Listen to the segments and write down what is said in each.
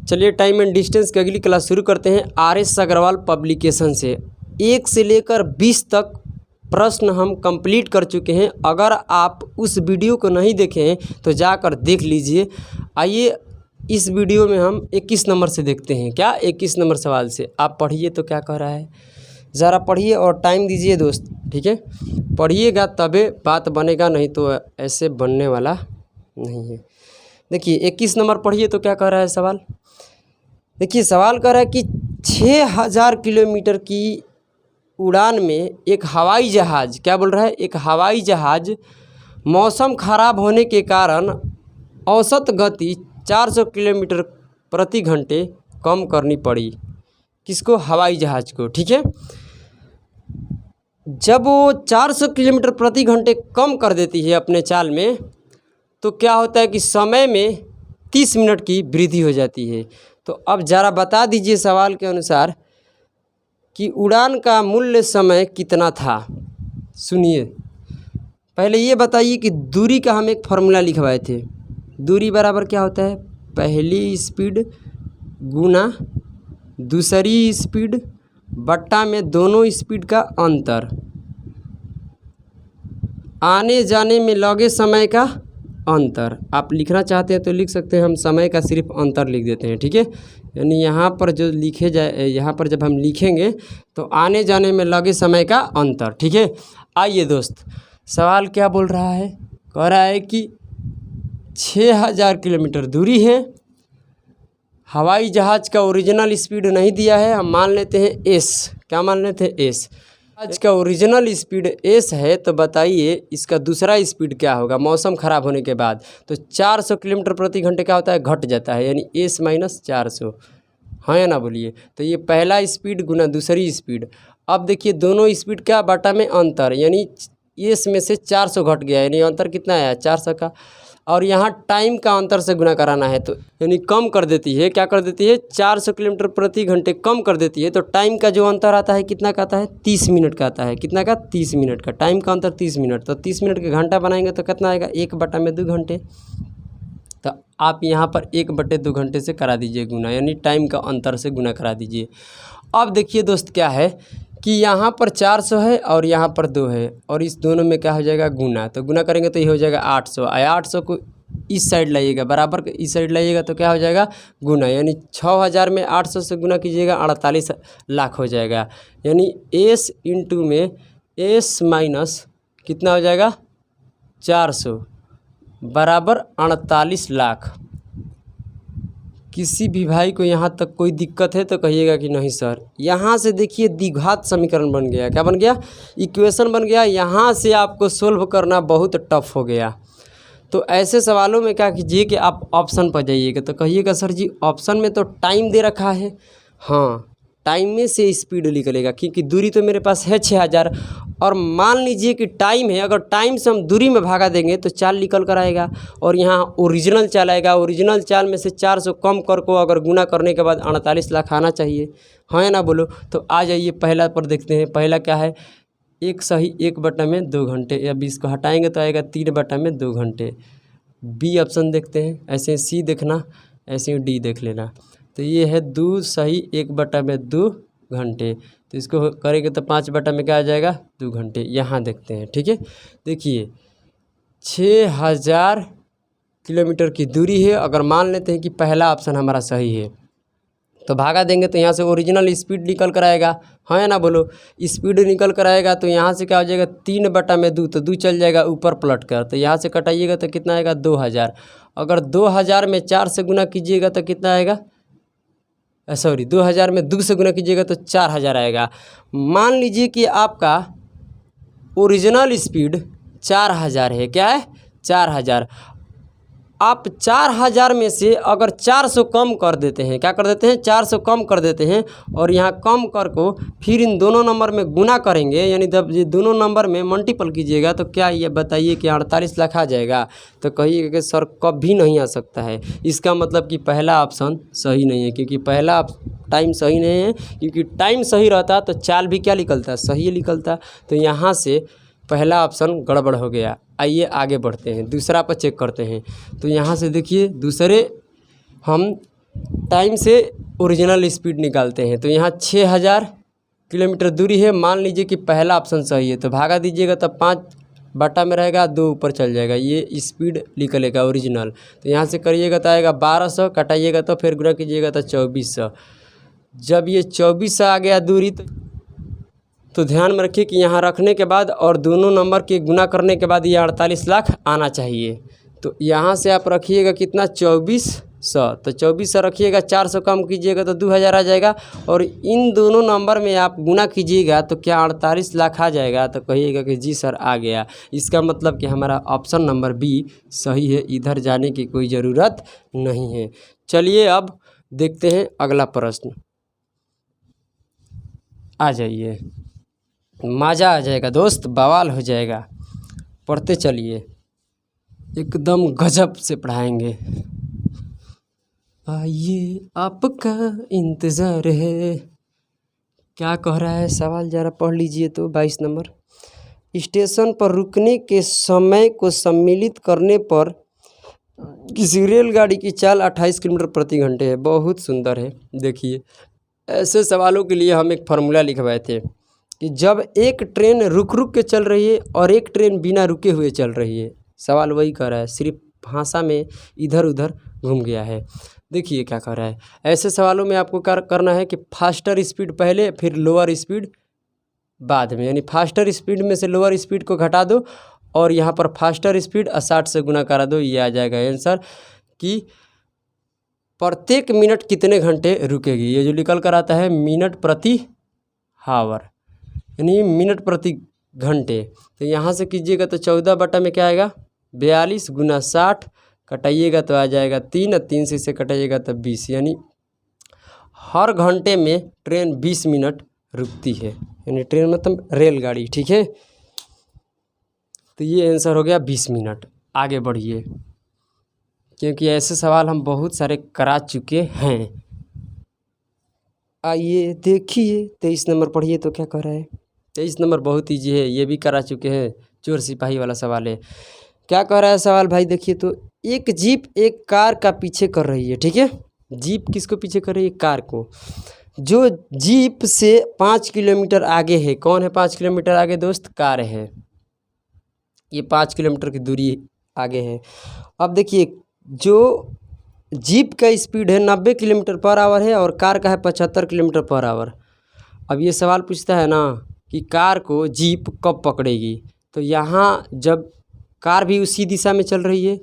चलिए time and distance की अगली क्लास शुरू करते हैं RS अग्रवाल पब्लिकेशन से। 1 से लेकर 20 तक प्रश्न हम कंप्लीट कर चुके हैं। अगर आप उस वीडियो को नहीं देखे हैं तो जाकर देख लीजिए। आइए इस वीडियो में हम 21 नंबर से देखते हैं। क्या 21 नंबर सवाल से आप पढ़िए तो क्या कह रहा है, ज़रा पढ़िए और टाइम दीजिए दोस्त, ठीक है। पढ़िएगा तबे बात बनेगा, नहीं तो ऐसे बनने वाला नहीं है। देखिए 21 नंबर पढ़िए तो क्या कह रहा है सवाल। देखिए सवाल कह रहा है कि 6000 किलोमीटर की उड़ान में एक हवाई जहाज़, क्या बोल रहा है, एक हवाई जहाज़ मौसम ख़राब होने के कारण औसत गति 400 किलोमीटर प्रति घंटे कम करनी पड़ी। किसको? हवाई जहाज़ को, ठीक है। जब वो 400 किलोमीटर प्रति घंटे कम कर देती है अपने चाल में, तो क्या होता है कि समय में 30 मिनट की वृद्धि हो जाती है। तो अब ज़रा बता दीजिए सवाल के अनुसार कि उड़ान का मूल्य समय कितना था। सुनिए, पहले ये बताइए कि दूरी का हम एक फार्मूला लिखवाए थे। दूरी बराबर क्या होता है, पहली स्पीड गुना दूसरी स्पीड बट्टा में दोनों स्पीड का अंतर, आने जाने में लगे समय का अंतर। आप लिखना चाहते हैं तो लिख सकते हैं, हम समय का सिर्फ अंतर लिख देते हैं, ठीक है। यानी यहाँ पर जो लिखे जाए, यहाँ पर जब हम लिखेंगे तो आने जाने में लगे समय का अंतर, ठीक है। आइए दोस्त, सवाल क्या बोल रहा है, कह रहा है कि 6000 किलोमीटर दूरी है, हवाई जहाज़ का ओरिजिनल स्पीड नहीं दिया है, हम मान लेते हैं एस। क्या मान लेते हैं? एस। जहाज़ का ओरिजिनल स्पीड एस है, तो बताइए इसका दूसरा स्पीड क्या होगा मौसम ख़राब होने के बाद। तो 400 किलोमीटर प्रति घंटे क्या होता है, घट जाता है, यानी एस माइनस 400, हाँ या ना बोलिए। तो ये पहला स्पीड गुना दूसरी स्पीड। अब देखिए दोनों स्पीड का बटा में अंतर, यानी एस में से 400 घट गया, यानी अंतर कितना आया, 400 का। और यहाँ टाइम का अंतर से गुना कराना है, तो यानी कम कर देती है, क्या कर देती है, 400 किलोमीटर प्रति घंटे कम कर देती है। तो टाइम का जो अंतर आता है कितना का आता है, 30 मिनट का आता है। कितना का? 30 मिनट का। टाइम का अंतर 30 मिनट, तो 30 मिनट के घंटा बनाएंगे तो कितना आएगा, 1/2 घंटे। तो आप यहाँ पर 1/2 घंटे से करा दीजिए गुना, यानी टाइम का अंतर से गुना करा दीजिए। अब देखिए दोस्त क्या है कि यहाँ पर 400 है और यहाँ पर 2 है, और इस दोनों में क्या हो जाएगा, गुना। तो गुना करेंगे तो ये हो जाएगा 800। 800 को इस साइड लाइएगा, बराबर इस साइड लाइएगा तो क्या हो जाएगा, गुना। यानी 6000 में 800 से गुना कीजिएगा, 48 लाख हो जाएगा। यानी एस इंटू में एस माइनस कितना हो जाएगा, 400 बराबर 48 लाख। किसी भी भाई को यहाँ तक कोई दिक्कत है तो कहिएगा कि नहीं सर। यहाँ से देखिए द्विघात समीकरण बन गया, क्या बन गया, इक्वेशन बन गया। यहाँ से आपको सोल्व करना बहुत टफ हो गया। तो ऐसे सवालों में क्या कीजिए कि आप ऑप्शन पर जाइएगा, तो कहिएगा सर जी ऑप्शन में तो टाइम दे रखा है, हाँ टाइम में से स्पीड निकलेगा, क्योंकि दूरी तो मेरे पास है 6000, और मान लीजिए कि टाइम है, अगर टाइम से हम दूरी में भागा देंगे तो चाल निकल कर आएगा, और यहाँ ओरिजिनल चाल आएगा। ओरिजिनल चाल में से 400 कम कर को अगर गुना करने के बाद 48 लाख आना चाहिए, हाँ या ना बोलो। तो आ जाइए पहला पर देखते हैं। पहला क्या है, एक सही 1/2 घंटे। अब इसको हटाएंगे तो आएगा 3/2 घंटे। बी ऑप्शन देखते हैं, ऐसे सी देखना, ऐसे डी देख लेना। तो ये है 2 सही 1/2 घंटे। तो इसको करेंगे तो 5 में क्या आ जाएगा, 2 घंटे। यहाँ देखते हैं, ठीक है। देखिए 6000 किलोमीटर की दूरी है, अगर मान लेते हैं कि पहला ऑप्शन हमारा सही है, तो भागा देंगे तो यहाँ से ओरिजिनल स्पीड निकल कर आएगा, हाँ या ना बोलो। स्पीड निकल कर आएगा तो यहाँ से क्या हो जाएगा, 3/2, तो 2 चल जाएगा ऊपर पलट कर, तो यहाँ से कटाइएगा तो कितना आएगा, 2000। अगर 2000 में 4 से गुना कीजिएगा तो कितना आएगा, सॉरी 2000 में 2 से गुना कीजिएगा तो 4000 आएगा। मान लीजिए कि आपका ओरिजिनल स्पीड 4000 है, क्या है, 4000। आप 4000 में से अगर 400 कम कर देते हैं, क्या कर देते हैं, 400 कम कर देते हैं, और यहाँ कम कर को फिर इन दोनों नंबर में गुना करेंगे, यानी जब ये दोनों नंबर में मल्टीपल कीजिएगा तो क्या ये बताइए कि 48 लाख आ जाएगा। तो कहिएगा कि सर कभी नहीं आ सकता है। इसका मतलब कि पहला ऑप्शन सही नहीं है, क्योंकि पहला टाइम सही नहीं है, क्योंकि टाइम सही रहता तो चाल भी क्या निकलता, सही निकलता। तो यहाँ से पहला ऑप्शन गड़बड़ हो गया। आइए आगे बढ़ते हैं, दूसरा पर चेक करते हैं। तो यहाँ से देखिए दूसरे हम टाइम से ओरिजिनल स्पीड निकालते हैं। तो यहाँ 6000 किलोमीटर दूरी है। मान लीजिए कि पहला ऑप्शन सही है तो भागा दीजिएगा, तब 5 बटा में रहेगा, 2 ऊपर चल जाएगा, ये स्पीड निकलेगा ओरिजिनल। तो यहाँ से करिएगा तो आएगा 1200, कटाइएगा तो फिर गुणा कीजिएगा तो 2400। जब ये 2400 आ गया दूरी तो ध्यान में रखिए कि यहाँ रखने के बाद और दोनों नंबर के गुना करने के बाद ये 48 लाख आना चाहिए। तो यहाँ से आप रखिएगा कितना, 2400। तो 2400 रखिएगा, 400 कम कीजिएगा तो 2000 आ जाएगा, और इन दोनों नंबर में आप गुना कीजिएगा तो क्या 48 लाख आ जाएगा। तो कहिएगा कि जी सर आ गया। इसका मतलब कि हमारा ऑप्शन नंबर बी सही है, इधर जाने की कोई ज़रूरत नहीं है। चलिए अब देखते हैं अगला प्रश्न। आ जाइए, मज़ा आ जाएगा दोस्त, बवाल हो जाएगा। पढ़ते चलिए, एकदम गजब से पढ़ाएंगे। आइए आपका इंतज़ार है। क्या कह रहा है सवाल, ज़रा पढ़ लीजिए तो। 22 नंबर, स्टेशन पर रुकने के समय को सम्मिलित करने पर किसी रेलगाड़ी की चाल 28 किलोमीटर प्रति घंटे है। बहुत सुंदर है। देखिए, ऐसे सवालों के लिए हम एक फार्मूला लिखवाए थे कि जब एक ट्रेन रुक रुक के चल रही है और एक ट्रेन बिना रुके हुए चल रही है। सवाल वही कर रहा है, सिर्फ भाषा में इधर उधर घूम गया है। देखिए क्या कर रहा है। ऐसे सवालों में आपको क्या करना है कि फास्टर स्पीड पहले, फिर लोअर स्पीड बाद में। यानी फास्टर स्पीड में से लोअर स्पीड को घटा दो और यहाँ पर फास्टर स्पीड 60 से गुना करा दो। ये आ जाएगा आंसर कि प्रत्येक मिनट कितने घंटे रुकेगी। ये जो निकल कर आता है मिनट प्रति हावर, यानी मिनट प्रति घंटे। तो यहाँ से कीजिएगा तो 14 बटा में क्या आएगा, 42 गुना 60, कटाइएगा तो आ जाएगा 3, 3 से इसे कटाइएगा तो 20। यानी हर घंटे में ट्रेन 20 मिनट रुकती है। यानी ट्रेन मतलब रेलगाड़ी, ठीक है। तो ये आंसर हो गया 20 मिनट। आगे बढ़िए, क्योंकि ऐसे सवाल हम बहुत सारे करा चुके हैं। आइए देखिए 23 नंबर पढ़िए तो क्या कह रहा है। 23 नंबर बहुत ईजी है, ये भी करा चुके हैं, चोर सिपाही वाला सवाल है। क्या कह रहा है सवाल भाई, देखिए तो। एक जीप एक कार का पीछे कर रही है, ठीक है। जीप किसको पीछे कर रही है, कार को। जो जीप से 5 किलोमीटर आगे है। कौन है 5 किलोमीटर आगे दोस्त, कार है। ये 5 किलोमीटर की दूरी आगे है। अब देखिए, जो जीप का स्पीड है 90 किलोमीटर पर आवर है और कार का है 75 किलोमीटर पर आवर। अब ये सवाल पूछता है ना कि कार को जीप कब पकड़ेगी। तो यहाँ जब कार भी उसी दिशा में चल रही है,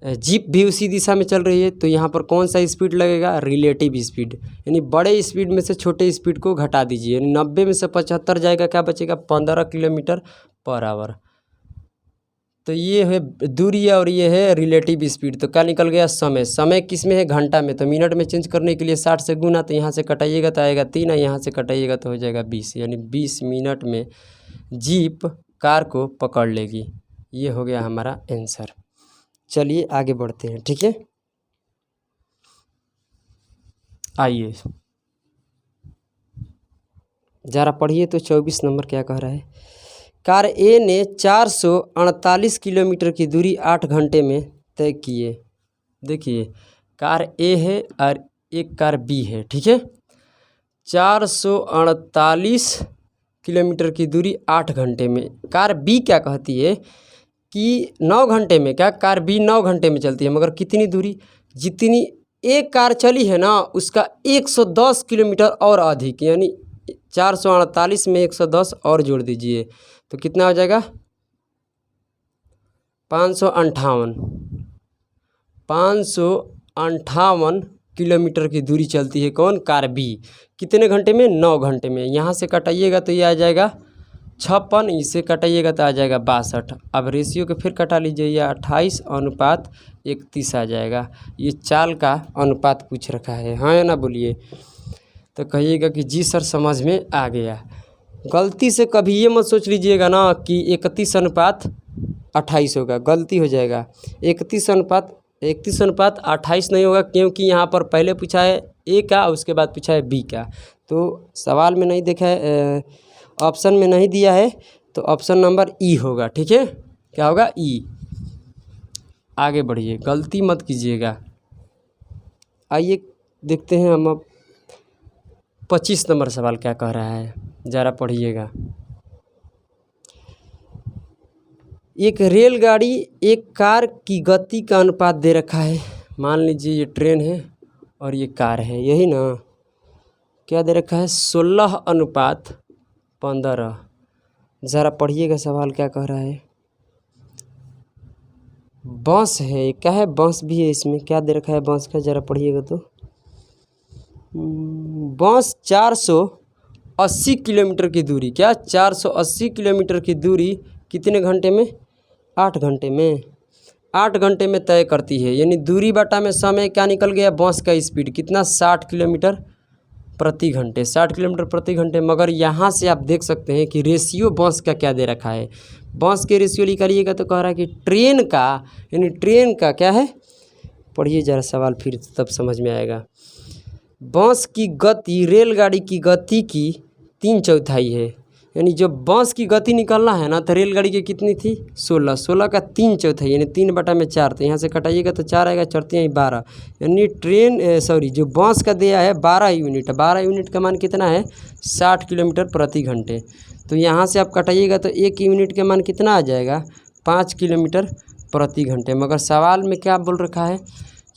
जीप भी उसी दिशा में चल रही है, तो यहाँ पर कौन सा स्पीड लगेगा, रिलेटिव स्पीड। यानी बड़े स्पीड में से छोटे स्पीड को घटा दीजिए। यानी 90 में से 75 जाएगा, क्या बचेगा, 15 किलोमीटर पर आवर। तो ये है दूरी और ये है रिलेटिव स्पीड। तो क्या निकल गया, समय। समय किस में है, घंटा में। तो मिनट में चेंज करने के लिए 60 से गुना, तो यहाँ से कटाइएगा तो आएगा 3, और यहाँ से कटाइएगा तो हो जाएगा 20। यानी 20 मिनट में जीप कार को पकड़ लेगी। ये हो गया हमारा आंसर। चलिए आगे बढ़ते हैं, ठीक है। आइए ज़रा पढ़िए तो 24 नंबर क्या कह रहा है। कार ए ने 448 किलोमीटर की दूरी 8 घंटे में तय किए। देखिए, कार ए है और एक कार बी है, ठीक है। 448 किलोमीटर की दूरी 8 घंटे में। कार बी क्या कहती है कि 9 घंटे में। क्या कार बी 9 घंटे में चलती है, मगर कितनी दूरी, जितनी एक कार चली है ना उसका 110 किलोमीटर और अधिक। यानी 448 में 110 और जोड़ दीजिए तो कितना हो जाएगा, 558 किलोमीटर की दूरी चलती है कौन, कार बी। कितने घंटे में, 9 घंटे में। यहाँ से कटाइएगा तो ये आ जाएगा 56, इसे कटाइएगा तो आ जाएगा 62। अब रेशियो के फिर कटा लीजिए, यह 28:31 आ जाएगा। ये चाल का अनुपात पूछ रखा है, हाँ या ना बोलिए। तो कहिएगा कि जी सर समझ में आ गया। गलती से कभी ये मत सोच लीजिएगा ना कि 31:28 होगा, गलती हो जाएगा। 31:28 नहीं होगा, क्योंकि यहाँ पर पहले पूछा है ए का, उसके बाद पूछा है बी का। तो सवाल में नहीं देखा है, ऑप्शन में नहीं दिया है, तो ऑप्शन नंबर ई होगा, ठीक है। क्या होगा, ई। आगे बढ़िए, गलती मत कीजिएगा। आइए देखते हैं हम अब 25 नंबर सवाल क्या कह रहा है, ज़रा पढ़िएगा। एक रेलगाड़ी एक कार की गति का अनुपात दे रखा है। मान लीजिए ये ट्रेन है और ये कार है, यही ना। क्या दे रखा है? 16:15। ज़रा पढ़िएगा सवाल क्या कह रहा है। बांस है, क्या है? बांस भी है इसमें। क्या दे रखा है बांस का? ज़रा पढ़िएगा तो। बांस 480 किलोमीटर की दूरी, क्या 480 किलोमीटर की दूरी कितने घंटे में? 8 घंटे में। 8 घंटे में तय करती है, यानी दूरी बटा में समय क्या निकल गया? बांस का स्पीड कितना? 60 किलोमीटर प्रति घंटे। 60 किलोमीटर प्रति घंटे। मगर यहाँ से आप देख सकते हैं कि रेशियो बांस का क्या दे रखा है। बांस के रेशियो निकालिएगा तो कह रहा है कि ट्रेन का, यानी ट्रेन का क्या है? पढ़िए ज़रा सवाल फिर, तब समझ में आएगा। बांस की गति रेलगाड़ी की गति की 3/4 है, यानी जो बांस की गति निकलना है ना, तो रेलगाड़ी की कितनी थी? 16। 16 का 3/4 यानी 3/4। तो यहाँ से कटाइएगा तो 4 आएगा, 4 × 12, यानी जो बांस का दिया है 12 यूनिट। 12 यूनिट का मान कितना है? 60 किलोमीटर प्रति घंटे। तो यहाँ से आप कटाइएगा तो 1 यूनिट का मान कितना आ जाएगा? 5 किलोमीटर प्रति घंटे। मगर सवाल में क्या बोल रखा है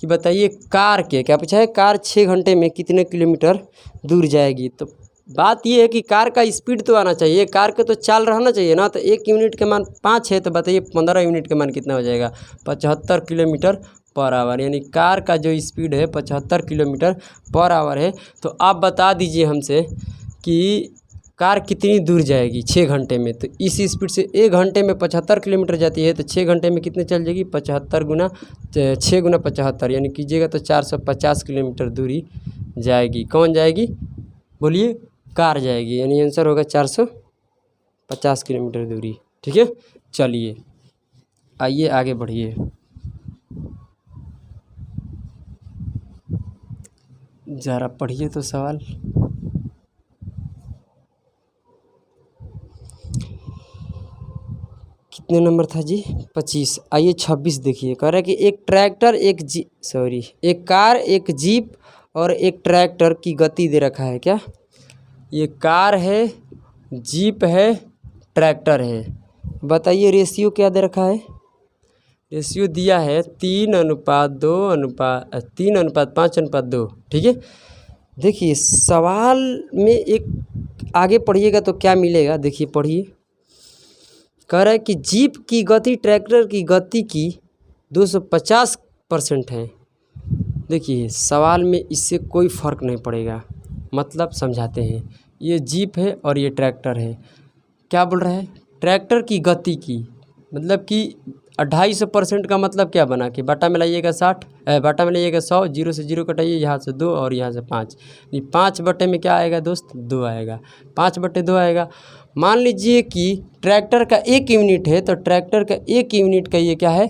कि बताइए कार के, क्या पूछा है? कार 6 घंटे में कितने किलोमीटर दूर जाएगी। तो बात ये है कि कार का स्पीड तो आना चाहिए, कार के तो चाल रहना चाहिए ना। तो 1 यूनिट का मान 5 है, तो बताइए 15 यूनिट का मान कितना हो जाएगा? 75 किलोमीटर पर आवर। यानी कार का जो स्पीड है 75 किलोमीटर पर आवर है। तो आप बता दीजिए हमसे कि कार कितनी दूर जाएगी 6 घंटे में। तो इस स्पीड से 1 घंटे में 75 किलोमीटर जाती है, तो 6 घंटे में कितने चल जाएगी? 75 गुना 6 गुना 75, यानी कीजिएगा तो 450 किलोमीटर दूरी जाएगी। कौन जाएगी? बोलिए। कार जाएगी, यानी आंसर होगा 450 किलोमीटर दूरी। ठीक है, चलिए आइए आगे बढ़िए। ज़रा पढ़िए तो सवाल। कितने नंबर था जी? 25। आइए 26 देखिए। कह रहा है कि एक ट्रैक्टर एक कार एक जीप और एक ट्रैक्टर की गति दे रखा है। क्या? ये कार है, जीप है, ट्रैक्टर है। बताइए रेशियो क्या दे रखा है? रेशियो दिया है 3:5:2। ठीक है, देखिए सवाल में एक आगे पढ़िएगा तो क्या मिलेगा, देखिए पढ़िए। कह रहा है कि जीप की गति ट्रैक्टर की गति की 250% है। देखिए सवाल में इससे कोई फ़र्क नहीं पड़ेगा, मतलब समझाते हैं। ये जीप है और ये ट्रैक्टर है। क्या बोल रहा है? ट्रैक्टर की गति की, मतलब कि 250% का मतलब क्या बना कि बटा में लाइएगा 60, बटा में लाइएगा 100, 0 से 0 कटाइए, यहाँ से 2 और यहाँ से 5। ये 5 बटे में क्या आएगा दोस्त? 2 आएगा। 5/2 आएगा। मान लीजिए कि ट्रैक्टर का 1 यूनिट है, तो ट्रैक्टर का 1 यूनिट का ये क्या है?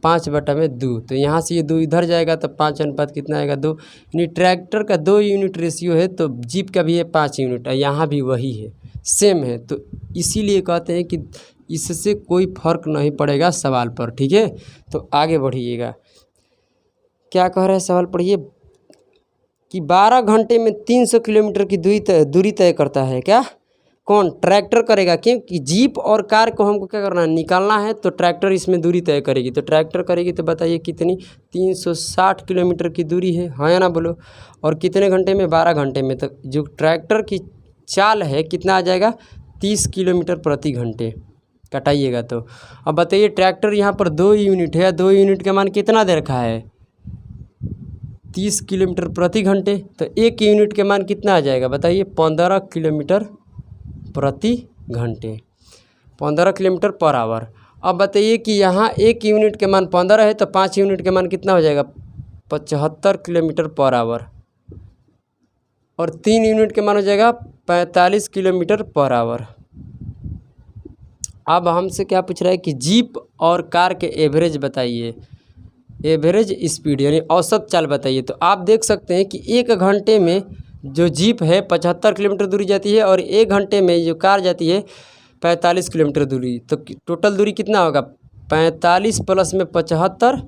5/2। तो यहाँ से ये 2 इधर जाएगा तो 5 अनुपात कितना आएगा? 2। यानी ट्रैक्टर का 2 यूनिट रेशियो है, तो जीप का भी है 5 यूनिट, और यहाँ भी वही है, सेम है। तो इसीलिए कहते हैं कि इससे कोई फ़र्क नहीं पड़ेगा सवाल पर। ठीक है, तो आगे बढ़िएगा। क्या कह रहा है सवाल? पढ़िए कि 12 घंटे में 300 किलोमीटर की दूरी तय करता है। क्या? कौन? ट्रैक्टर करेगा, क्योंकि जीप और कार को हमको क्या करना है? निकालना है। तो ट्रैक्टर इसमें दूरी तय करेगी। तो ट्रैक्टर करेगी तो बताइए कितनी? 360 किलोमीटर की दूरी है, हाँ या ना बोलो। और कितने घंटे में? 12 घंटे में। तो जो ट्रैक्टर की चाल है कितना आ जाएगा? 30 किलोमीटर प्रति घंटे। कटाइएगा तो अब बताइए ट्रैक्टर यहाँ पर 2 यूनिट है, 2 यूनिट का मान कितना दे रखा है? 30 किलोमीटर प्रति घंटे। तो 1 यूनिट के मान कितना आ जाएगा? बताइए 15 किलोमीटर प्रति घंटे, 15 किलोमीटर पर आवर। अब बताइए कि यहाँ 1 यूनिट के मान 15 है, तो 5 यूनिट के मान कितना हो जाएगा? 75 किलोमीटर पर आवर। और 3 यूनिट के मान हो जाएगा 45 किलोमीटर पर आवर। अब हमसे क्या पूछ रहा है कि जीप और कार के एवरेज बताइए, एवरेज स्पीड यानी औसत चाल बताइए। तो आप देख सकते हैं कि 1 घंटे में जो जीप है 75 किलोमीटर दूरी जाती है, और 1 घंटे में जो कार जाती है 45 किलोमीटर दूरी। तो टोटल दूरी कितना होगा? 45 + में 75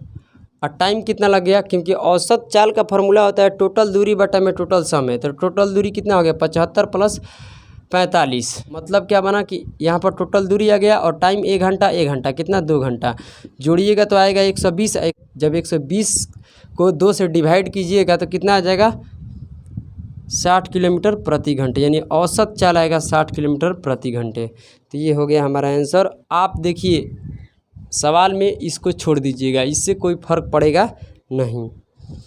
और टाइम कितना लग गया, क्योंकि औसत चाल का फार्मूला होता है टोटल दूरी बटा में टोटल समय। तो टोटल दूरी कितना हो गया 75 प्लस 45, मतलब क्या बना कि यहाँ पर टोटल दूरी आ गया और टाइम 1 घंटा, 1 घंटा कितना 2 घंटा, जोड़िएगा तो आएगा 120। जब 120 को 2 से डिवाइड कीजिएगा तो कितना आ जाएगा 60 किलोमीटर प्रति घंटे, यानी औसत चाल आएगा 60 किलोमीटर प्रति घंटे। तो ये हो गया हमारा आंसर। आप देखिए सवाल में इसको छोड़ दीजिएगा, इससे कोई फर्क पड़ेगा नहीं।